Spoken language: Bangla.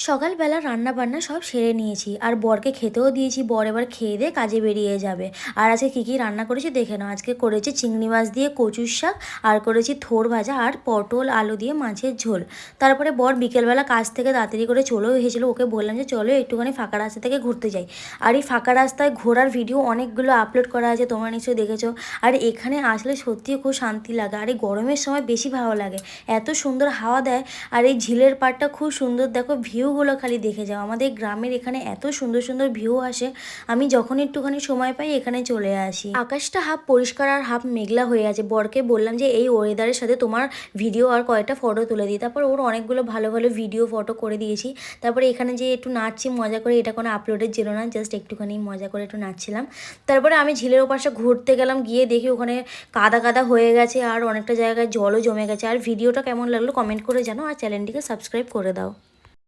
সকালবেলা রান্নাবান্না সব সেরে নিয়েছি আর বরকে খেতেও দিয়েছি। বর এবার খেয়ে দিয়ে কাজে বেরিয়ে যাবে। আর আজকে কী কী রান্না করেছি দেখে নাও। আজকে করেছি চিংড়ি মাছ দিয়ে কচুর শাক, আর করেছি থোড় ভাজা আর পটল আলু দিয়ে মাছের ঝোল। তারপরে বর বিকেলবেলা কাজ থেকে তাড়াতাড়ি করে চলেও এসেছিলো। ওকে বললাম যে চলো একটুখানি ফাঁকা রাস্তা থেকে ঘুরতে যাই। আর এই ফাঁকা রাস্তায় ঘোরার ভিডিও অনেকগুলো আপলোড করা আছে, তোমরা নিশ্চয়ই দেখেছো। আর এখানে আসলে সত্যিই খুব শান্তি লাগে, আর এই গরমের সময় বেশি ভালো লাগে। এত সুন্দর হাওয়া দেয়। আর এই ঝিলের পাড়টা খুব সুন্দর, দেখো ভিউগুলো খালি দেখে যাও। আমাদের গ্রামের এখানে এত সুন্দর সুন্দর ভিউ আসে, আমি যখন একটুখানি সময় পাই এখানে চলে আসি। আকাশটা হাফ পরিষ্কার আর হাফ মেঘলা হয়ে আছে। বরকে বললাম যে এই ওয়েদারের সাথে তোমার ভিডিও আর কয়েকটা ফটো তুলে দিই। তারপর ওর অনেকগুলো ভালো ভালো ভিডিও ফটো করে দিয়েছি। তারপরে এখানে যে একটু নাচছি মজা করে, এটা কোনো আপলোডের ছিল না, জাস্ট একটুখানি মজা করে একটু নাচছিলাম। তারপরে আমি ঝিলের ওপাশে ঘুরতে গেলাম, গিয়ে দেখি ওখানে কাদা কাদা হয়ে গেছে আর অনেকটা জায়গায় জলও জমে গেছে। আর ভিডিওটা কেমন লাগলো কমেন্ট করে জানো, আর চ্যানেলটিকে সাবস্ক্রাইব করে দাও।